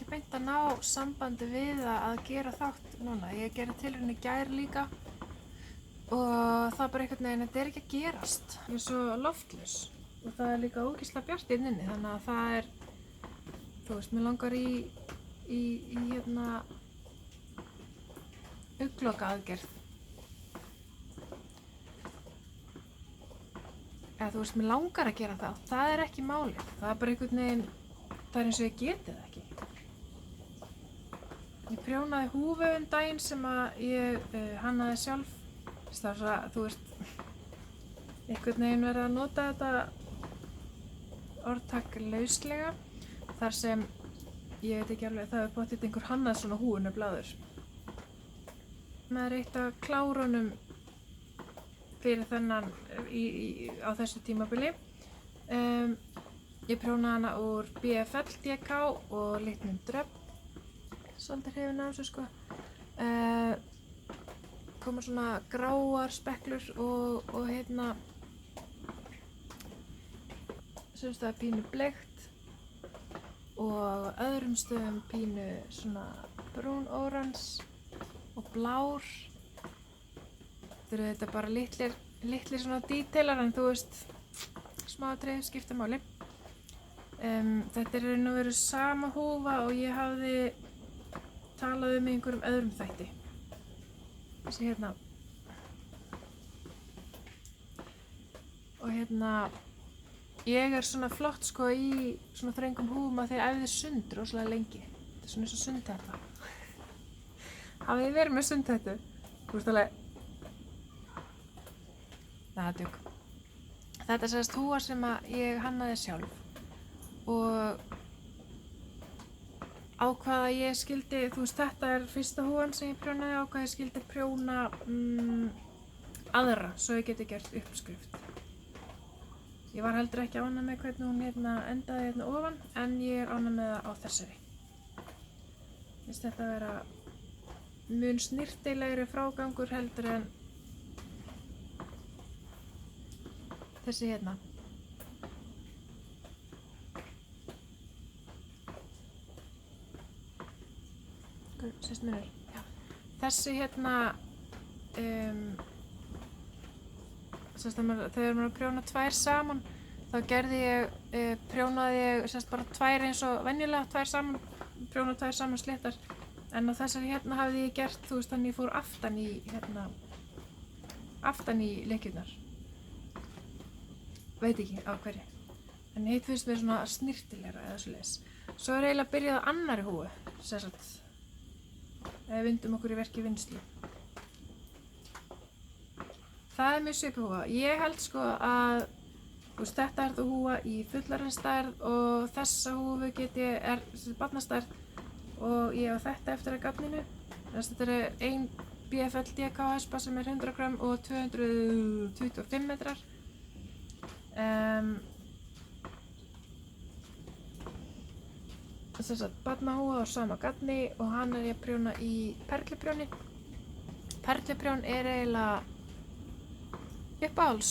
ekki beint að ná sambandi við að gera þátt núna. Ég gerði tilraun í gær líka og það bara einhvern veginn, þetta ekki að gerast. Ég svo loftlaus og það líka ógeðslega bjart inni, þannig að það þú veist, mér langar í augnlokaaðgerð. Eða þú veist, mér langar að gera það. Það ekki málið. Það bara einhvern veginn, það eins og ég geti það ekki. Ég prjónaði húfu daginn sem að ég hannaði sjálf. Það var svo, þú veist, einhvern veginn verið að nota þetta orðtak lauslega. Þar sem, ég veit ekki alveg, það hefur potið einhver hannað svona húinu bláður. Maður eitt af klárunum fyrir þennan á þessu tímabili. Ég prjónaði hana úr BFL DK og litnum dröfn. Svolítið hrifin af þessu sko. Koma svona gráar speklur og sumstaðar pínu bleikt og öðrum stöðum pínu svona brún-órans og blár. Þetta bara litlir svona detailar, en þú veist, smáatriði skipta máli. Þetta raun og veru sama húfa og ég hafði talað um í einhverjum öðrum þætti. Þessi og ég svona flott sko í svona þröngum húfum að þeir æfði sund rosalega lengi. Þetta svona eins og sundhetta. Hafið þið verið með sundhettu? Þú veist alveg. Nei, djók. Þetta sérst húfa sem að ég hannaði sjálf og ákvað að ég skildi, þú veist, þetta fyrsta húfan sem ég prjónaði, ákvað að ég skildi prjóna aðra svo ég geti gert uppskrift. Ég var heldur ekki ánægð með hvernig hún endaði ofan, en ég ánægð með það á þessari. Mér finnst þetta að vera mun snyrtilegri frágangur heldur en þessi Sést munur? Já. Þessi þegar maður prjóna tvær saman, þá prjónaði ég bara tvær eins og venjulega, tvær saman, prjónaði tvær saman sléttar. En á þessari hafði ég gert, þú veist, þannig ég fór aftan í lekjurnar. Veit ekki á hverju. En hitt finnst mér svona snyrtilegra eða svoleiðis. Svo eiginlega byrjað á annarri húfu, ef við vindum okkur í verki vinnslu. Það mjög svipað húfa. Ég held sko að þetta þú húfa í fullorðinsstærð og þessa húfu barnastærð og ég á þetta eftir að gafninu. Þetta ein BFL DK hespa sem 100 grömm og 225 metrar. Barnahúfa á sama gafni og hann ég að prjóna í perluprjóni. Perluprjón eiginlega uppáhalds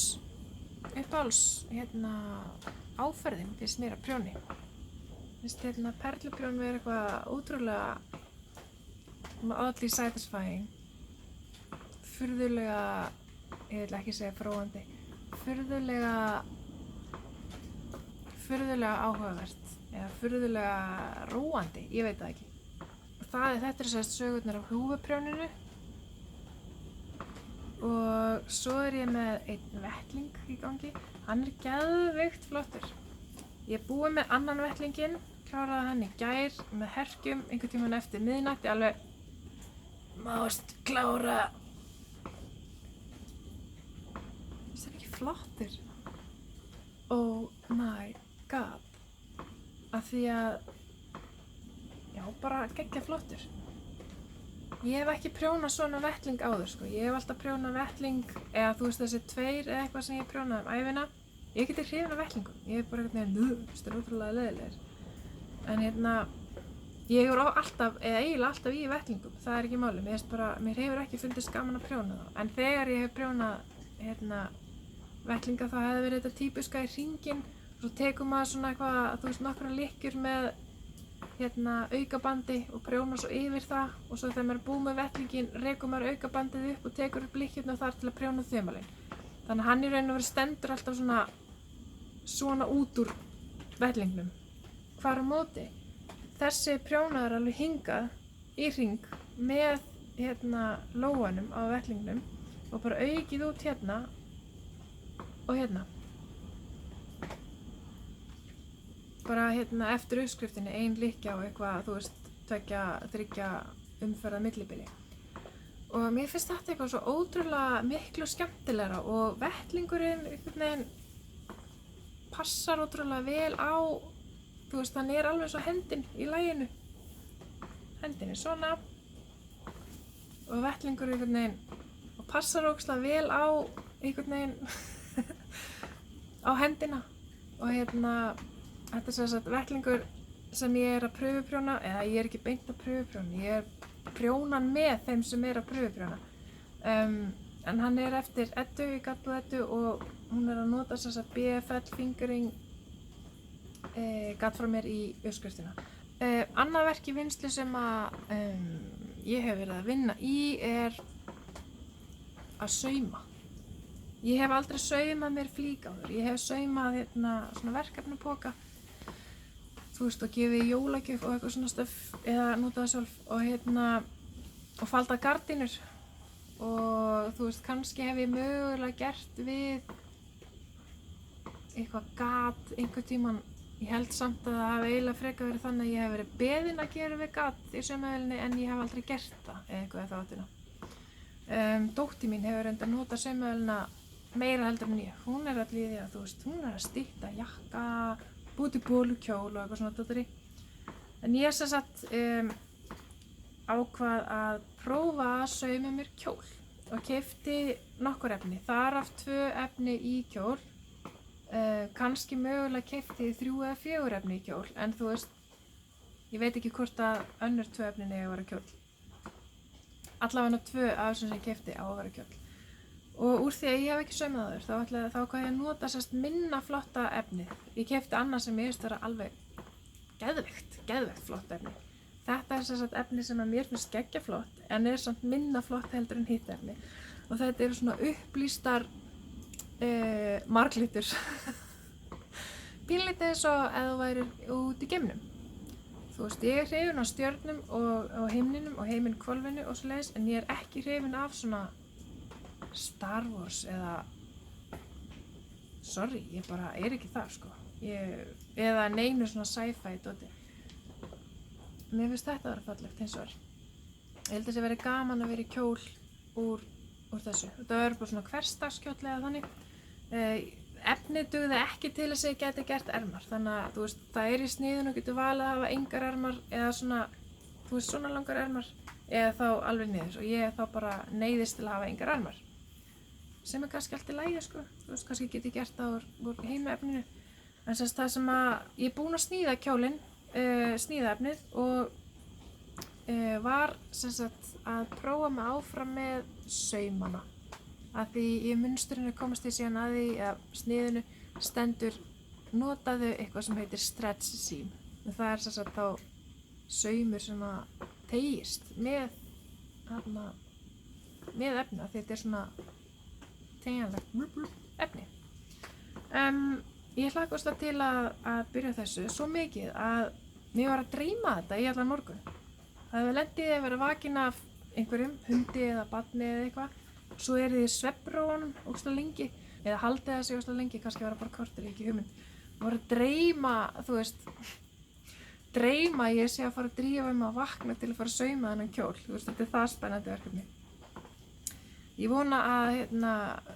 áferðin finnst mér að prjóni. Finnst perluprjón vera eitthvað ótrúlega oddly satisfying, furðulega, ég vil ekki segja fróandi, furðulega áhugavert eða furðulega róandi, ég veit það ekki. Þetta sögurnar af húfuprjóninu. Og svo ég með einn vettling í gangi. Hann geðveikt flottur. Ég búið með annan vettlinginn, kláraði hann í gær með herkjum einhvern tímann eftir miðnætti, alveg mást klára. Finnst það ekki flottur? Oh my god. Af því að, já, bara geggjað flottur. Ég hef ekki prjónað svona vettling áður sko. Ég hef alltaf prjónað vettling, eða þú veist þessi tveir eða eitthvað sem ég prjónaði ævina. Ég geti hrifin af vettlingum. Ég hef bara þetta ótrúlega leiðilegir. En ég er eiginlega alltaf í vettlingum. Það ekki máli. Mér hefur ekki fundist gaman að prjóna þá. En þegar ég hef prjónað vettlinga þá hefði verið þetta típiska í hringinn. Svo tekur maður svona eitthvað, þú veist, nokkra lykkjur með aukabandi og prjóna svo yfir það og svo þegar maður er búið með vettlinginn rekur maður aukabandið upp og tekur upp lykkjurnar þar til að prjóna þumalinn. Þannig að hann í raun og veru stendur alltaf svona út úr vettlingnum. Hvar á móti? Þessi prjónaður alveg hingað í hring með lóanum á vettlingnum og bara aukið út hérna og hérna. Bara eftir uppskriftinni ein lykkja og eitthvað, þú veist, 2-3 umferða millibili. Og mér finnst þetta eitthvað svo ótrúlega miklu skemmtilegra og vettlingurinn einhvern veginn passar ótrúlega vel á, þú veist, hann er alveg svo hendin í laginu. Hendin er svona og vettlingur einhvern veginn og passar ógeðslega vel á einhvern veginn á hendina og þetta er sem sagt vettlingur sem ég er að pröfuprjóna, eða ég er ekki beint að pröfuprjóna, ég er prjónan með þeim sem er að pröfuprjóna. En hann er eftir Eddu, í Gaddú Eddu og hún er að nota sem sagt BFL fingering gatt frá mér í uppskriftina. Annað verk í vinnslu sem að ég hef verið að vinna í er að sauma. Ég hef aldrei saumað mér flík áður. Ég hef saumað svona verkefnapoka, þú veist, og gefið jólagjöf og eitthvað svona stöf eða notað sjálf og faldað gardínur og þú veist, kannski hef ég mögulega gert við eitthvað gat einhvern tímann. Ég held samt að það hafi eiginlega frekar verið þannig að ég hef verið beðin að gera við gat í saumavélinni en ég hef aldrei gert það eða eitthvað í þá áttina. Dóttir mín hefur reyndar notað saumavélina meira heldur en ég. Hún er allir í því að, þú veist, hún er að stytta jakka, búti bólu, kjól og eitthvað svona dóttir í. En ég sem sagt ákvað að prófa að sauma mér kjól og keypti nokkur efni. Þar af 2 efni í kjól. Kannski mögulega keypti 3 eða 4 efni í kjól, en þú veist, ég veit ekki hvort að önnur 2 efnin eiga að vera kjól. Allavega 2 af þessum sem ég keypti á að vera kjól. Og úr því að ég hef ekki saumað áður, þá ákvað ég að nota sérst minna flotta efnið. Ég keypti annað sem ég veist vera alveg geðveikt flott efni. Þetta er sérst efni sem að mér finnst geggja flott, en er samt minna flott heldur en hitt efni. Og þetta eru svona upplýstar marglitur pínlítið eins og ef þú værir út í geimnum. Þú veist, ég er hrifin af stjörnum og himninum og himinhvolfinu og svoleiðis, en ég er ekki hrifin af svona Star Wars eða ég bara er ekki þar sko. Eða neinu svona sci-fi dóti. Mér finnst þetta að vera fallegt hins vegar. Ég held að það sé verið gaman að vera í kjól úr þessu. Þetta verður bara svona hversdagskjóll eða þannig. Efnið dugði ekki til þess að ég gæti gert ermar, þannig að þú veist, það er í sniðinu og getur valið að hafa engar ermar eða svona, þú veist, svona langar ermar eða þá alveg niður og ég þá bara neyðist til að hafa engar ermar sem er kannski allt í lagi sko, þú veist, kannski get ég gert það úr heimaefninu, en semst það sem að ég er búin að sníða kjólinn, sníða efnið og var semst að prófa mig áfram með saumana. Að því í munsturinu komast ég síðan að því að sniðinu stendur notaðu eitthvað sem heitir stretch seam. Það er sem sagt þá saumur sem að teygist með efni, því þetta er svona teygjanlegt efni. Ég hlakkast það til að byrja þessu svo mikið að mér var að dreyma þetta í allan morgun. Það hefur lent í því að vera vakin af einhverjum, hundi eða barni eða eitthvað. Svo er þið svefnrófunum ógeðslega lengi, eða haldið það sig ógeðslega lengi, kannski var það bara korter, ekki hugmynd. Ég var að dreyma, þú veist, ég sé að fara að drífa að vakna til að fara að sauma þennan kjól, þú veist, þetta er það spennandi verkefni. Ég vona að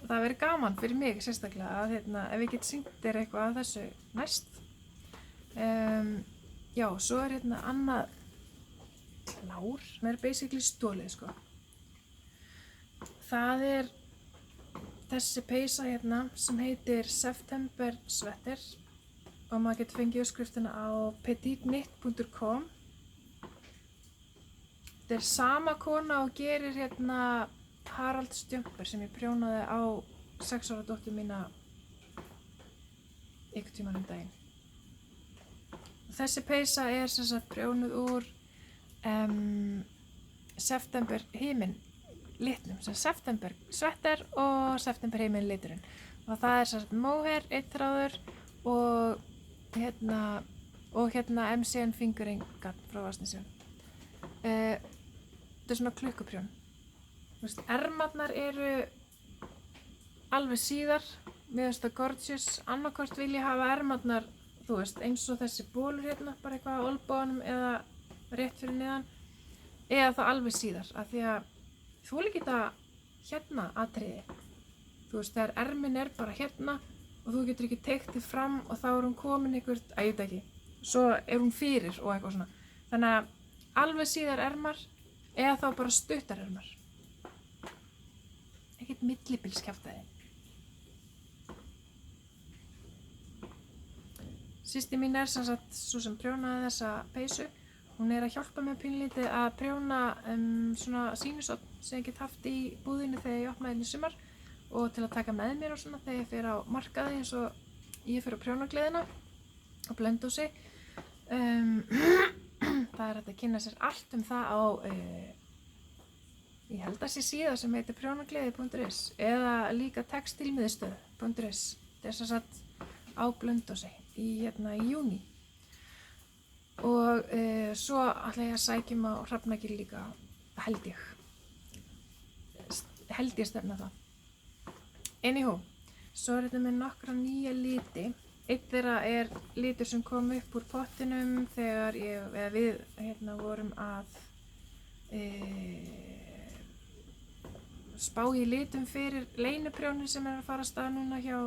það veri gaman fyrir mig sérstaklega að ef ég get sýnt þér eitthvað af þessu næst. Já, svo er annað klár, sem er basically stolið sko. Það er þessi peysa sem heitir September Sweater og maður getur fengið uppskriftina á petitknit.com. Þetta er sama kona og gerir Haralds Jumper sem ég prjónaði á 6 ára dóttur mína einhvern tímann daginn. Þessi peysa er sem sagt prjónuð úr september himin litnum, sem september svetter og september himin liturinn. Og það er sem sagt mohair, 1 þráður og MCN fingering garn frá Vatnsnesjum. Þetta er svona klukkuprjón. Ermarnar eru alveg síðar, mér finnst það gorgeous. Annarkvort vil ég hafa ermarnar, þú veist, eins og þessi bólur hérna, bara eitthvað á olnboganum eða rétt fyrir neðan, eða þá alveg síðar, af því að þú vil ekki þetta hérna atriði. Þú veist, þegar ermin er bara hérna og þú getur ekki teygt þig fram og þá er hún komin einhvert, ég veit ekki, svo er hún fyrir og eitthvað svona. Þannig að alveg síðar ermar eða þá bara stuttar ermar. Ekkert millibilskjaftaði. Systir mín er sem sagt svo sem prjónaði þessa peysu. Hún er að hjálpa mér pínlítið að prjóna svona sínusofn sem ég get haft í búðinni þegar ég opnaði henni í sumar og til að taka með mér og svona þegar ég fer á markaði eins og ég fer á prjónagleðina á Blönduósi. Það er hægt að kynna sér allt það á ég held að sé síða sem heitir prjónagleði.is eða líka textilmiðstöð.is. Þetta er sem sagt á Blönduósi í júní. Og svo ætla ég að sækjum á Hrafnagil líka, held ég stefna það. Anywho, svo er þetta með nokkra nýja liti. Einn þeirra er litur sem kom upp úr pottinum þegar við vorum að spá í litum fyrir leyniprjónin sem er að fara af stað núna hjá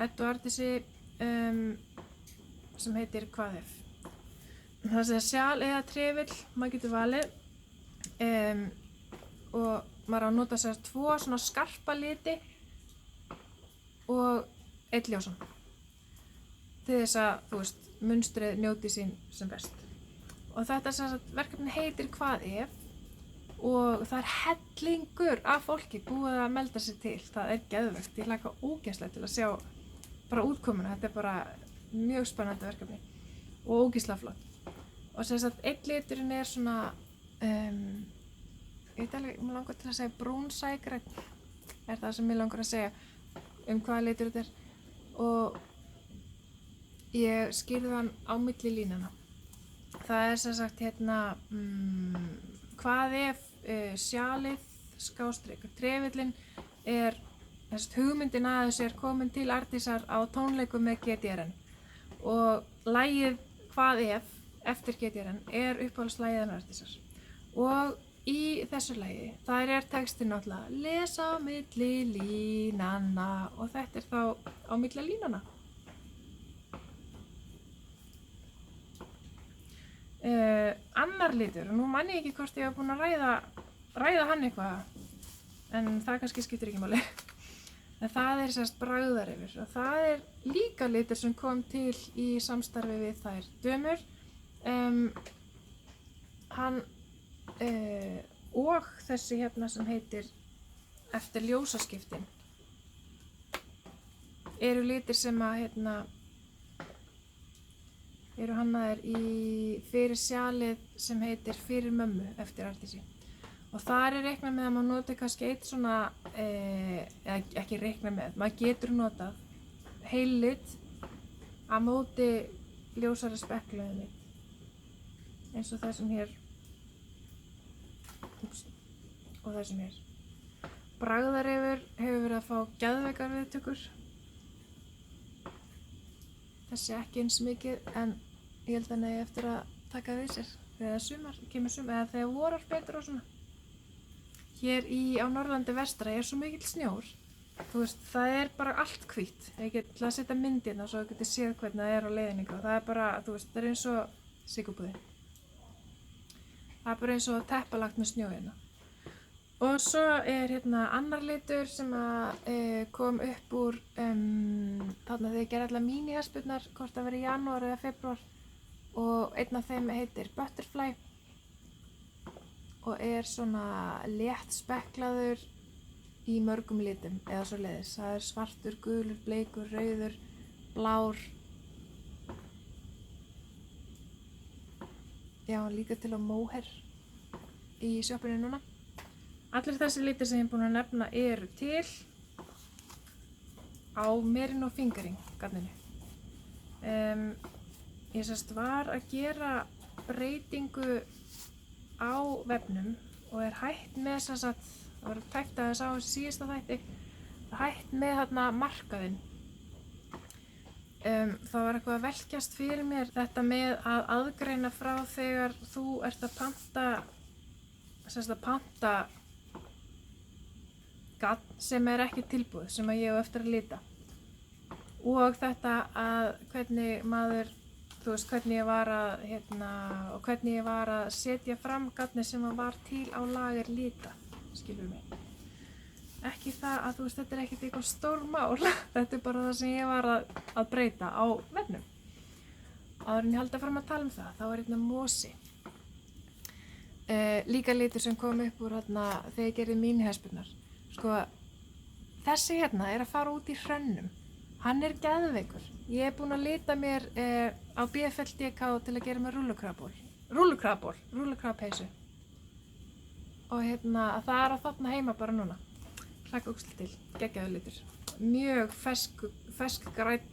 Eddu Ardísi sem heitir hvað ef. Það sé sjal eða trefill, maður getur valið og maður á að nota sér 2 svona skarpa liti og 1 ljósan til þess að, þú veist, munstrið njóti sín sem best. Og þetta sem sagt verkefni heitir hvað ef og það er hellingur af fólki búið að melda sig til. Það er geðvegt, ég hlakka ógeðslega til að sjá bara útkomuna. Þetta er bara mjög spennandi verkefni og ógeðslega flott. Og sem sagt, einn liturinn er svona, ég veit alveg, mér langar til að segja brúnsægrænn, er það sem mér langar að segja hvaða litur þetta er. Og ég skýrði hann á milli línana. Það er sem sagt hvað ef sjalið / trefillinn er, hugmyndin að þessu er komin til Ardísar á tónleikum með GTRN. Og lagið hvað ef eftir GTRN er uppáhaldslagið hennar Ardísar. Og í þessu lagi, þar er textin náttúrulega lesa á milli línanna og þetta er þá á milli línanna. Annar litur, og nú man ég ekki hvort ég hef búin að ræða hann eitthvað en það kannski skiptir ekki máli. En það er sérst bragðarefur og það er líka litur sem kom til í samstarfi við þær dömur. Hann og þessi hérna sem heitir eftir ljósaskiptin eru litir sem að eru hannaðir fyrir sjalið sem heitir fyrir mömmu eftir Ardísi. Og þar er reiknað með að maður noti kannski eitt svona, eða ekki reiknað með, maður getur notað heillit á móti ljósari spekkluðum lit. Eins og þessum hér. Og þessum hér. Bragðarefur hefur verið að fá geðveikar viðtökur. Þessi ekki eins mikið en ég held að hann eigi eftir að taka við sér þegar kemur sumar eða þegar vorar betur og svona. Hér á Norðurlandi vestra er svo mikill snjór. Þú veist, það er bara allt hvítt. Ég get til að setja mynd hérna svo þú getur séð hvernig það er á leiðinni. Það er bara, þú veist, það er eins og sigurbúði. Það er bara eins og teppalagt með snjó hérna. Og svo er hérna annar litur sem kom upp úr þarna þegar ég gerði allar mini-hespurnar, hvort það verið í janúar eða febrúar. Og einn af þeim heitir Butterfly og er svona létt speklaður í mörgum litum eða svoleiðis. Það er svartur, gulur, bleikur, rauður, blár Já, líka til á Mohair í sjoppunni núna. Allir þessi litir sem ég er búin að nefna eru til á Merino Fingering garninu. Ég sérst var að gera breytingu á vefnum og er hætt með þess að það var tækt að þess á síðasta þætti, hætt með þarna markaðinn. Það var eitthvað að velkjast fyrir mér þetta með að aðgreina frá þegar þú ert að panta gagn sem er ekki tilbúið, sem að ég á eftir að lita. Og þetta að hvernig maður, þú veist, hvernig ég var að setja fram gagni sem var til á lager lita, skilur mig. Ekki það að, þú veist, þetta er ekkert eitthvað stór mál, þetta er bara það sem ég var að breyta á vefnum. Áður en ég haldi fram að tala það, þá er hérna mosi. Líka litur sem kom upp úr hérna þegar ég gerði mínihespurnar. Sko, þessi hérna er að fara út í hrönnum. Hann er geðveikur. Ég er búin að lita mér á BFL DK til að gera mér rúllukrabból, og hérna, það er að þarna heima bara núna. Hlakka ógeðslega til, geggjaður litur. Mjög fersk grænn,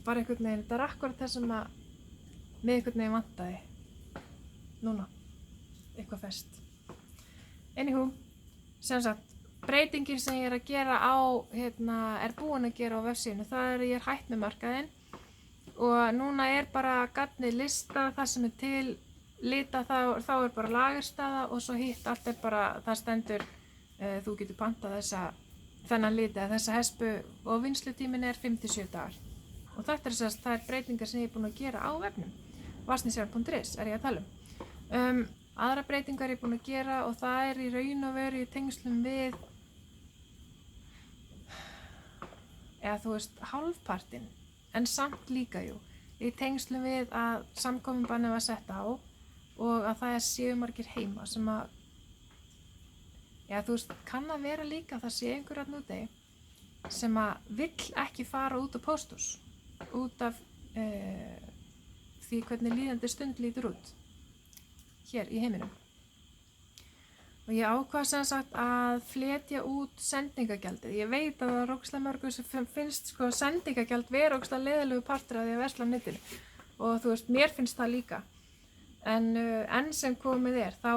bara einhvern veginn, þetta er akkurat það sem að mig einhvern veginn vantaði. Núna, eitthvað ferskt. Anywho, sem sagt, breytingin sem ég er að gera á, er búin að gera á vefsíðunni, það er að ég er hætt með markaðinn og núna er bara garnið listað, það sem er til lita, þá er bara lagerstaða og svo hitt allt er bara, það stendur, þú getur pantað þennan lit eða þessa hespu og vinnslutíminn er 5-7 dagar. Og þetta er þær breytingar sem ég er búin að gera á vefnum. Vatnsnesjar.is er ég að tala um. Aðra breytingar er ég búin að gera og það er í raun og veru í tengslum við, eða þú veist, hálfpartinn, en samt líka í tengslum við að samkomubanni var sett á og að það séu margir heima sem að, já þú veist, kann að vera líka að það sé einhver þarna úti sem að vill ekki fara út á pósthús út af því hvernig líðandi stund lítur út hér í heiminum. Og ég ákvað sem sagt að fletja út sendingagjaldið. Ég veit að það er ógeðslega mörgum sem finnst sko sendingagjald vera ógeðslega leiðilegu partur af því að versla á netinu. Og þú veist, mér finnst það líka. En enn sem komið er, þá,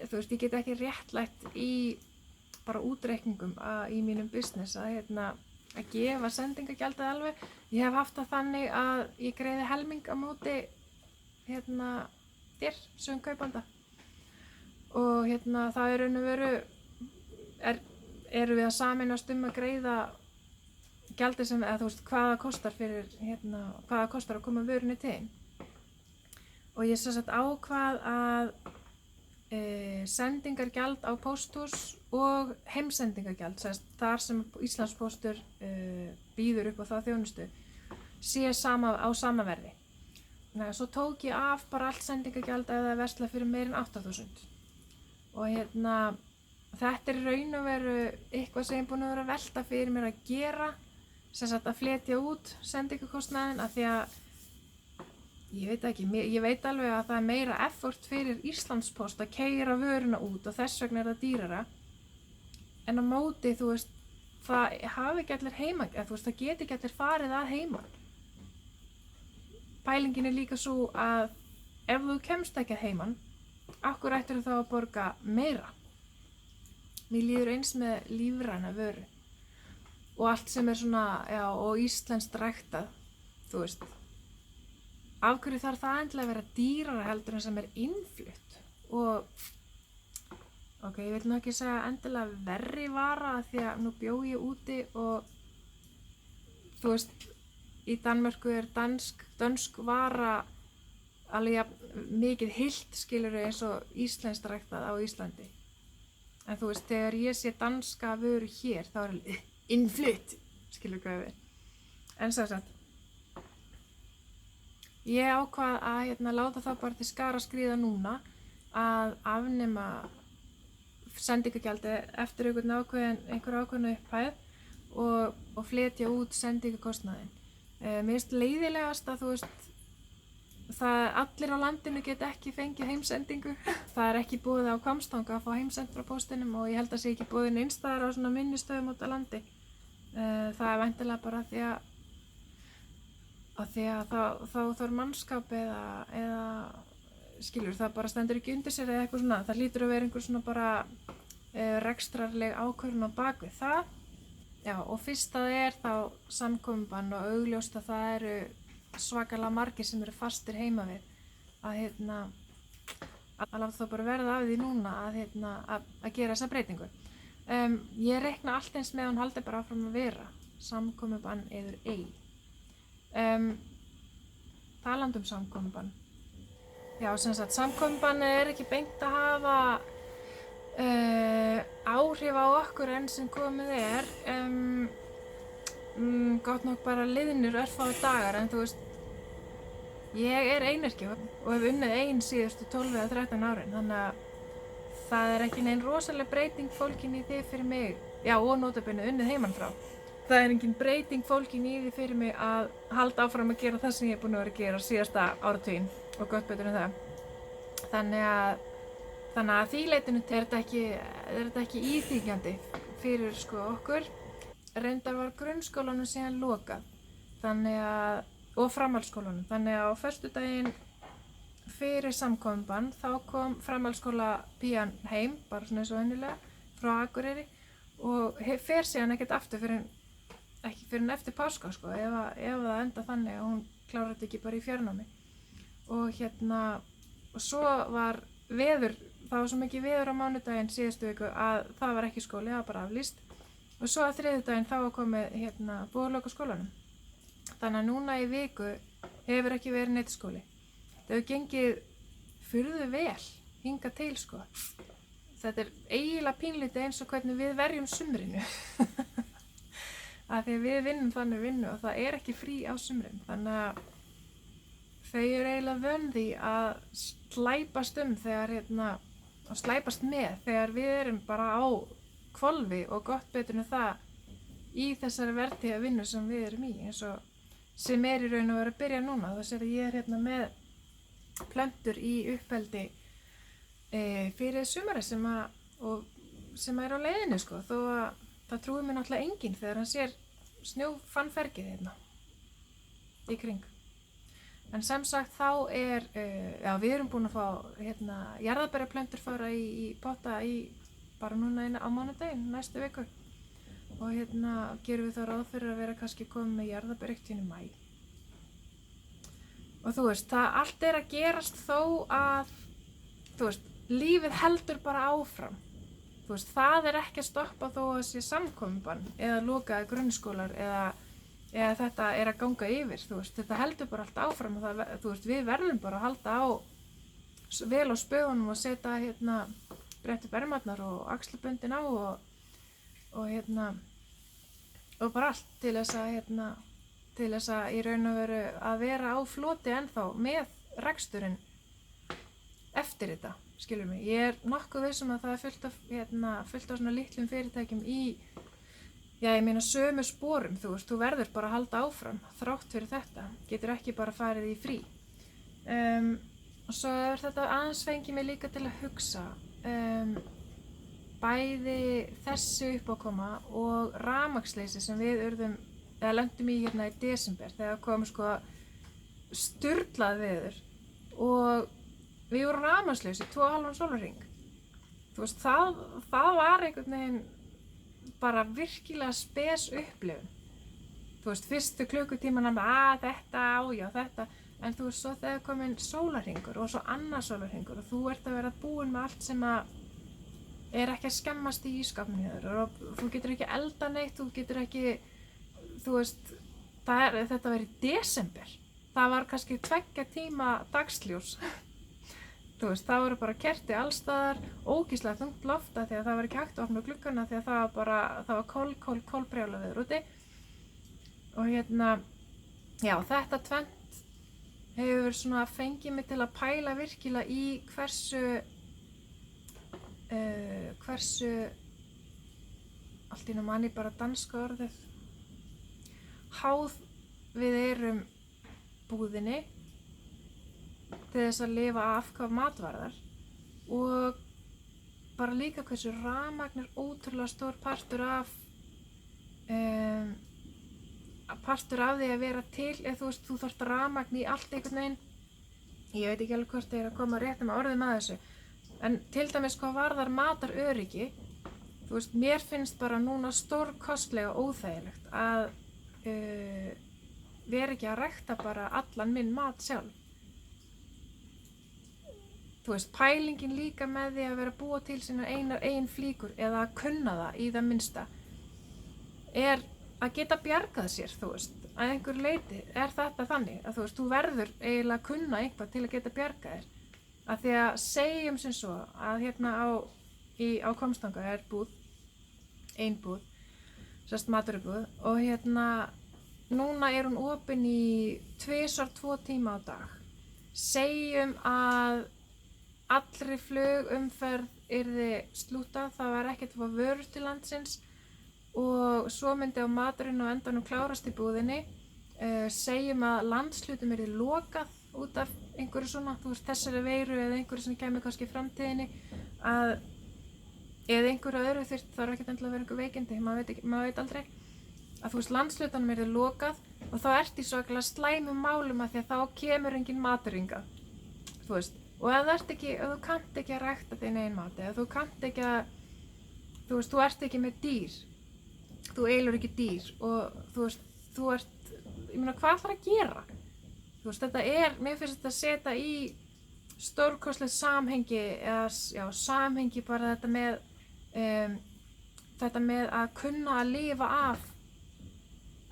þú veist, ég get ekki réttlætt í bara útreikningum í mínum business að gefa sendingagjaldið alveg. Ég hef haft það þannig að ég greiði helming á móti þér sem kaupanda. Og það er raun og veru, erum við að sameinast að greiða gjaldið sem, eða þú veist, hvað það kostar fyrir, hvað það kostar að koma vörunni til. Og ég sem sagt ákvað að sendingargjald á pósthús og heimsendingargjald, þar sem Íslandspóstur býður upp á það þjónustu, sé á sama verði. Svo tók ég af bara allt sendingargjald ef það er versla fyrir meir en 8.000. Og þetta er raun og veru eitthvað sem ég er búin að vera að velta fyrir mér að gera, sem sagt að fletja út sendingarkostnaðinn, af því að ég veit alveg að það er meira effort fyrir Íslandspóst að keyra vöruna út og þess vegna er það dýrara. En á móti, þú veist, það hafi ekki allir heiman, eða þú veist, það geti ekki allir farið að heiman. Pælingin er líka svo að ef þú kemst ekki að heiman, af hverju ættirðu þá að borga meira? Mér líður eins með lífræna vöru og allt sem er svona, já, og íslenskt ræktað, þú veist. Af hverju þarf það endilega að vera dýrara heldur en sem er innflutt? Og, ok, ég vil nú ekki segja endilega verri vara því að nú bjó ég úti og, þú veist, í Danmörku er dönsk vara alveg mikið hylt, skilurðu, eins og íslenskt ræktað á Íslandi. En þú veist, þegar ég sé danska vöru hér, þá er alveg innflutt, skilurðu hvað við. En sem sagt, ég ákvað að láta það bara til skara skríða núna að afnema sendingagjaldið eftir einhver ákveðna upphæð og fletja út sendingakostnaðinn. Mér finnst leiðilegast að þú veist, allir á landinu get ekki fengið heimsendingu. Það ekki búið á Hvammstanga að fá heimsend frá póstinum og ég held að sé ekki búið neins staðar á svona minnistöðum út á landi. Það væntanlega bara því að þá þarf mannskap eða skilur, það bara stendur ekki undir sér eða eitthvað svona. Það hlýtur að vera einhver svona bara rekstrarleg ákvörðun á bakvið það. Já, og fyrst það þá samkomubann og augljóst að það eru svakalega margir sem eru fastir heima við að láta þá bara verða af því núna að gera þessa breytingu. Ég reikna allt eins með að hún haldi bara áfram að vera samkomubann eður ei. Talandi samkomubann. Já, sem sagt, samkomubannið ekki beint að hafa áhrif á okkur enn sem komið gott nokk bara liðnir örfáu dagar, en þú veist, ég einyrkja og hef unnið ein síðustu 12 eða 13 árin, þannig að það ekki nein rosaleg breyting fólkin í því fyrir mig, já, og notabene unnið heiman frá. Það engin breyting fólkin í því fyrir mig að halda áfram að gera það sem ég búin að vera að gera síðasta áratuginn og gott betur en það. Þannig að því leitinu er þetta ekki íþyngjandi fyrir okkur. Reyndar var grunnskólanum síðan lokað, og framhaldsskólanum. Þannig að á föstudaginn fyrir samkomubann þá kom framhaldsskóla pían heim, bara svona eins og venjulega, frá Akureyri og fer síðan ekkert aftur ekki fyrr en eftir páska, ef það enda þannig að hún klárar þetta ekki bara í fjarnámi. Og svo var veður, það var svo mikið veður á mánudaginn síðustu viku að það var ekki skóli, það var bara aflýst. Og svo að þriðjudaginn þá var komið búðarlok á skólanum. Þannig að núna í viku hefur ekki verið neitt skóli. Það hefur gengið furðu vel hingað til Þetta eiginlega pínlítið eins og hvernig við verjum sumrinu. Af því að við vinnum þannig vinnu og það ekki frí á sumrin. Þannig að þau eru eiginlega vön því að slæpast og slæpast með þegar við erum bara á hvolfi og gott betur en það í þessari vertíða vinnu sem við erum í, eins og sem í raun og veru að byrja núna. Þú sér að ég með plöntur í uppeldi fyrir sumari sem á leiðinu, þó að það trúir mér náttúrulega enginn þegar hann sér snjófannfergið í kring. En sem sagt þá við erum búin að fá jarðarberjaplöntur fara í potta bara núna á mánudaginn næstu viku og gerum við þá ráð fyrir að vera kannski komið með jarðarberjaktinn í maí. Og þú veist, það allt að gerast þó að lífið heldur bara áfram. Þú veist, það ekki að stoppa þó að sé samkomubann eða lokaði grunnskólar eða þetta að ganga yfir, þú veist, þetta heldur bara allt áfram og við verðum bara að halda á vel á spöðunum og setja bretta upp ermarnar og axlaböndin á og bara allt til þess að í raun og veru að vera á floti ennþá með reksturinn eftir þetta, skilur mig. Ég nokkuð vissum að það fullt af svona litlum fyrirtækjum ég meina sömu sporum, þú veist, þú verður bara að halda áfram þrátt fyrir þetta, getur ekki bara farið í frí. Og svo þetta aðeins fengið mig líka til að hugsa bæði þessi uppákoma og rafmagnsleysi sem við lentum í í desember þegar kom sturlað veður og við vorum rafmagnslaus í 2,5 sólarhring. Þú veist, það var einhvern veginn bara virkilega spes upplifun. Þú veist, fyrstu klukkutímana þetta þetta, en þú veist, svo þegar kominn sólarhringur og svo annar sólarhringur og þú að vera búin með allt sem að ekki að skemmast í ísskápnum hjá þér og þú getur ekki elda neitt, þú getur ekki, þú veist, þetta var í desember. Það var kannski 2 tíma dagsljós. Þú veist, það voru bara kerti allstaðar, ógeðslega þungt loft af því að það var ekki hægt að opna gluggana því að það var kolbrjála veður úti. Og já, þetta tvennt hefur svona fengið mig til að pæla virkilega í hversu allt í einu man ég bara danska orðið, háð við erum búðinni til þess að lifa af hvað matvarðar og bara líka hversu rafmagn ótrúlega stór partur af því að vera til, eða þú veist, þú þarft rafmagn í allt einhvern veginn. Ég veit ekki alveg hvort ég að koma rétt með orðum að þessu, en til dæmis hvað varðar mataröryggi, þú veist, mér finnst bara núna stórkostlega óþægilegt að vera ekki að rækta bara allan minn mat sjálf. Þú veist, pælingin líka með því að vera að búa til sínar eigin flíkur eða að kunna það í það minnsta er að geta bjargað sér, þú veist, að einhver leyti er þetta þannig að þú veist, þú verður eiginlega að kunna eitthvað til að geta bjargað þér. Að því að segjum sem svo að hérna á Hvammstanga er búð, ein búð, sérst matvörubúð og hérna núna er hún opin í 2 tíma á dag. Segjum að allri flugumferð yrði slútað, það var ekkert að fá vörur til landsins og svo myndi á maturinn á endanum klárast í búðinni. Segjum að landshlutum yrði lokað út af einhverju svona, þú veist, þessari veiru eða einhverju sem kemur kannski í framtíðinni eða einhverju öðru þarf ekkert endilega að vera einhver veikindi, maður veit aldrei að þú veist, landshlutanum yrði lokað og þá ert í svakalega slæmum málum að því að þá kemur engin matur hingað, þú veist. Og ef þú kannt ekki að rækta þinn eigin mat, eða þú kannt ekki að, þú veist, þú ert ekki með dýr, þú eilur ekki dýr og þú ert, ég meina, hvað þarf að gera? Þú veist, mér finnst þetta að setja í stórkostlegt samhengi, eða samhengi bara þetta með að kunna að lifa af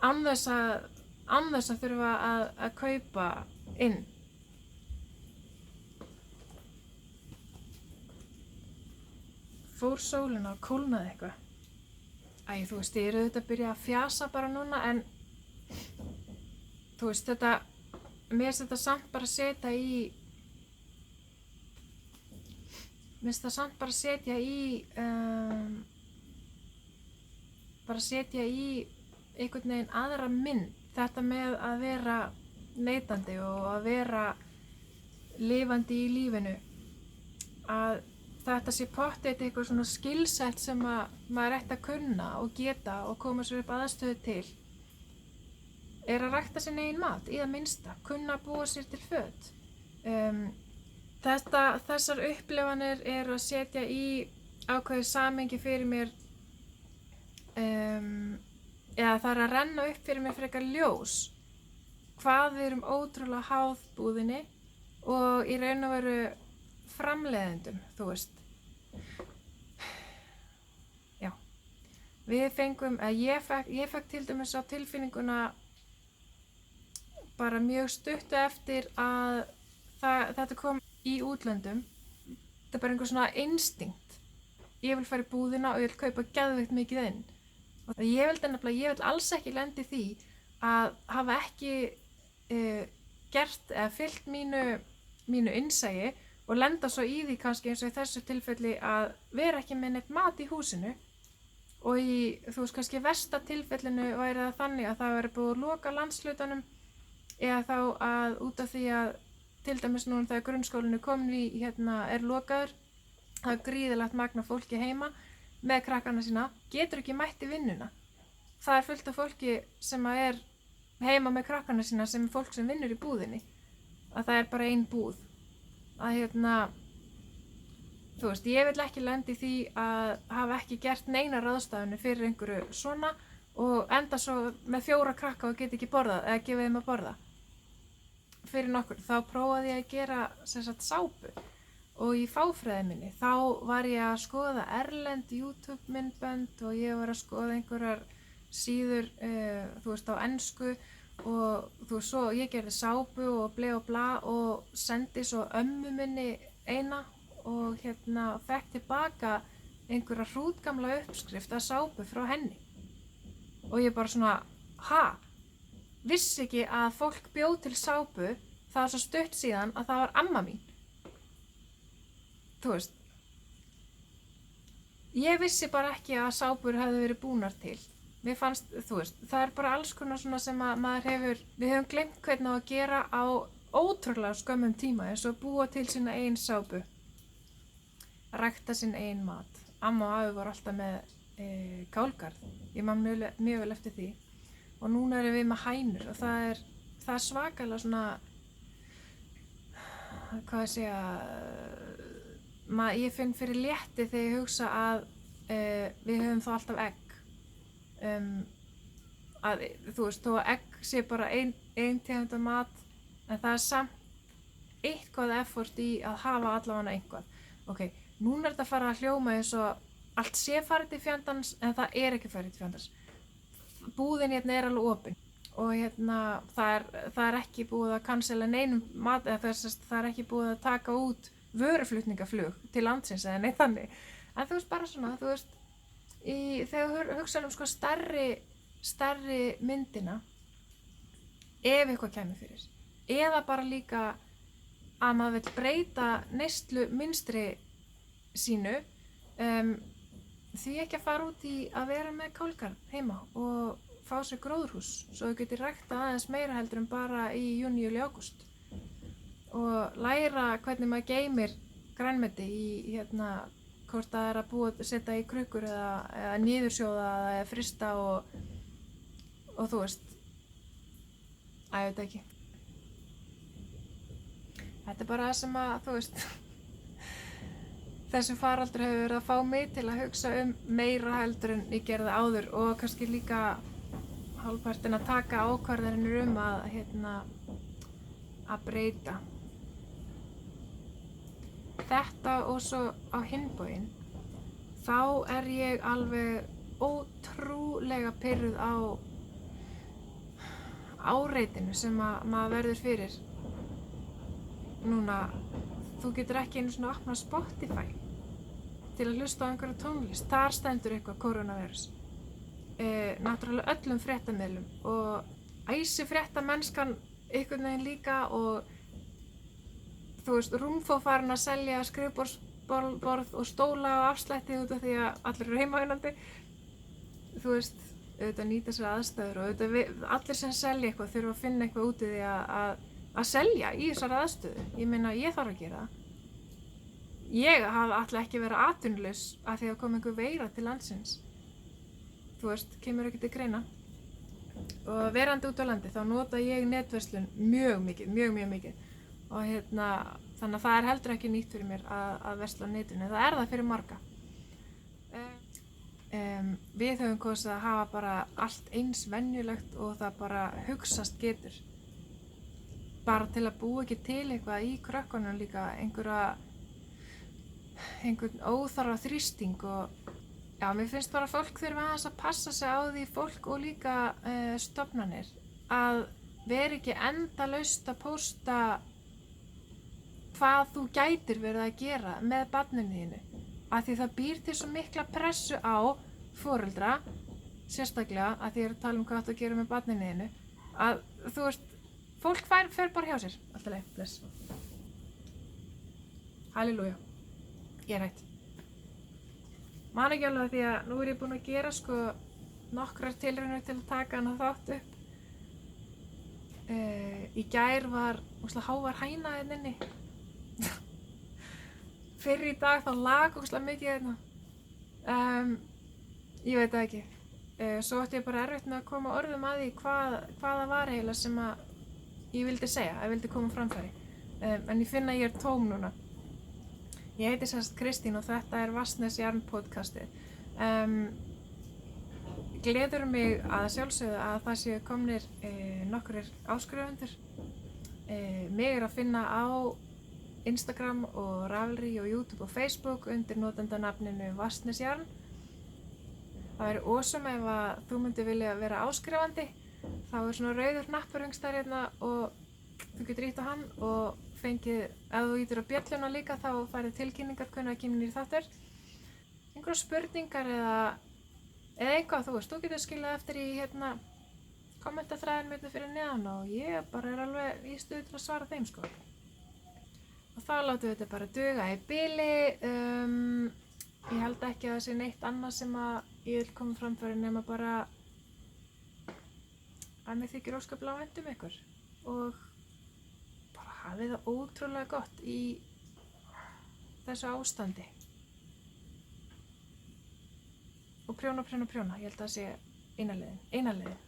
án þess að þurfa að kaupa inn. Fór sólin og kólnaði eitthvað. Þú veist, ég er auðvitað að byrja að fjasa bara núna, en þú veist, mér finnst þetta samt bara setja í einhvern veginn aðra mynd, þetta með að vera neytandi og að vera lifandi í lífinu, að þetta sé pottþétt eitthvað svona skilsett sem að maður ætti að kunna og geta og koma sér upp aðstöðu til er að rækta sinn eigin mat í það minnsta, kunna að búa sér til föt. Þessar upplifanir eru að setja í ákveðið samhengi fyrir mér eða það er að renna upp fyrir mér frekar ljós hvað við erum ótrúlega háð búðinni og í raun og veru framleiðendum, þú veist. Já, við fengum, ég fekk til dæmis á tilfinninguna bara mjög stuttu eftir að þetta kom í útlöndum. Þetta er bara einhver svona instinkt. Ég vil fara í búðina og ég vil kaupa geðveikt mikið inn. Og ég vil alls ekki lenda í því að hafa ekki gert eða fylgt mínu innsæi og lenda svo í því kannski eins og í þessu tilfelli að vera ekki með neitt mat í húsinu og í, þú veist, kannski versta tilfellinu væri það þannig að það væri búið að loka landshlutanum eða þá að út af því að til dæmis núna þegar grunnskólinu komin í er lokaður, það er gríðilegt magn af fólki heima með krakkana sína, getur ekki mætt í vinnuna. Það er fullt af fólki sem er heima með krakkana sína sem er fólk sem vinnur í búðinni, að það er bara ein búð. Að þú veist, ég vil ekki lenda í því að hafa ekki gert neina ráðstafinu fyrir einhverju svona og enda svo með 4 krakka og geta ekki borðað eða gefið þeim að borða. Fyrir nokkur, þá prófaði ég að gera sápu og í fáfræði minni, þá var ég að skoða erlend YouTube myndbönd og ég var að skoða einhverjar síður, þú veist, á ensku og þú veist, svo ég gerði sápu og bla og sendi svo ömmu minni eina og fekk tilbaka einhverja hrútgamla uppskrift af sápu frá henni og ég bara svona, vissi ekki að fólk bjó til sápu, það var svo stutt síðan að það var amma mín. Þú veist, ég vissi bara ekki að sápur hefðu verið búnar til. Mér fannst, þú veist, það er bara alls konar svona sem að maður við höfum gleymt hvernig á að gera á ótrúlega skömmum tíma eins og búa til sína eigin sápu, rækta sinn eigin mat. Amma og afi voru alltaf með kálgarð, ég man mjög vel eftir því. Og núna erum við með hænur og það er svakalega svona, hvað ég segja, ég finn fyrir létti þegar ég hugsa að við höfum þá alltaf egg. Að, þú veist, þó að egg sé bara ein tegund af mat, en það er samt eitthvað effort í að hafa allavega einhvað. Ok, núna er þetta að fara að hljóma eins og allt sé farið til fjandans, en það er ekki farið til fjandans. Búðin hérna er alveg opin og hérna það er ekki búið að cancela neinum mat, eða það er ekki búið að taka út vöruflutningaflug til landsins eða neitt þannig. En þú veist, bara svona, þú veist, þegar hugsaðum sko stærri myndina, ef eitthvað kemur fyrir, eða bara líka að maður vill breyta neyslu mynstri sínu, því ekki að fara út í að vera með kálgarð heima og fá sér gróðurhús svo þau getur ræktað aðeins meira heldur en bara í júní, júlí, ágúst og læra hvernig maður geymir grænmeti í hvort það er að setja í krukkur eða niðursjóða eða frysta og þú veist, ég veit ekki. Þetta er bara það sem að, þú veist, þessi faraldur hefur verið að fá mig til að hugsa meira heldur en ég gerði áður og kannski líka hálfpartinn að taka ákvarðanir að breyta. Þetta og svo á hinn bóginn, þá er ég alveg ótrúlega pirruð á áreitinu sem maður verður fyrir. Núna, þú getur ekki einu svona opnað Spotify til að hlusta á einhverja tónlist. Þar stendur eitthvað koronavírus. Náttúrulega öllum fréttamiðlum og æsifréttamennskan einhvern veginn líka og þú veist, Rúmfó farin að selja skrifborð og stóla á afslætti út af því að allir eru heimavinnandi. Þú veist, auðvitað nýta sér aðstæður og auðvitað allir sem selja eitthvað þurfa að finna eitthvað út í því að selja í þessari aðstöðu. Ég meina, ég þarf að gera það. Ég ætla ekki að vera atvinnulaus af því að kom einhver veira til landsins. Þú veist, kemur ekki til greina. Og verandi út á landi þá nota ég netverslun mjög mikið. Og þannig að það er heldur ekki nýtt fyrir mér að versla á netinu. Það er það fyrir marga. Við höfum kosið að hafa bara allt eins venjulegt og það bara hugsast getur. Bara til að búa ekki til eitthvað í krökkunum líka, einhvern óþarfa þrýsting og já, mér finnst bara fólk þurfa aðeins að passa sig á því, fólk og líka stofnanir, að vera ekki endalaust að pósta hvað þú gætir verið að gera með barninu þínu, af því það býr til svo mikla pressu á foreldra, sérstaklega að því að tala hvað þú gerir með barninu þínu, að þú veist, fólk fer bara hjá sér, alltaf leið, bless. Halleluja, ég er hætt. Man ekki alveg því að nú er ég búin að gera sko nokkrar tilraunir til að taka hana þátt upp. Í gær var hávær hæna hérna inni. Fyrr í dag þá lag mikið hérna. Ég veit það ekki. Svo átti ég bara erfitt með að koma orðum að því hvað það var eiginlega sem að ég vildi segja, ég vildi koma framfæri. En ég finn að ég er tóm núna. Ég heiti sem sagt Kristín og þetta er Vatnsnesjarn podcastið. Gleður mig að sjálfsögðu að það séu komnir nokkrir áskrifendur. Mig er að finna á Instagram og Ravelry og YouTube og Facebook undir notendanafninu Vatnsnesjarn. Það væri awesome ef að þú myndir vilja vera áskrifandi. Þá er svona rauður hnappur einhvers hérna og þú getur ítt á hann og fengið, ef þú ítir á bjölluna líka þá færið tilkynningar hvenær kemur nýr þáttur. Einhverjar spurningar eða eitthvað, þú veist, þú getur skilað eftir í kommentaþræðin milli fyrir neðan og ég bara er alveg í stuði til að svara þeim sko. Og þá látum við þetta bara duga í bili. Ég held ekki að það sé neitt annað sem að ég vil koma framfæri nema bara að mér þykir óskaplega vænt ykkur og bara hafið það ótrúlega gott í þessu ástandi. Og prjóna, ég held að það sé eina leiðin.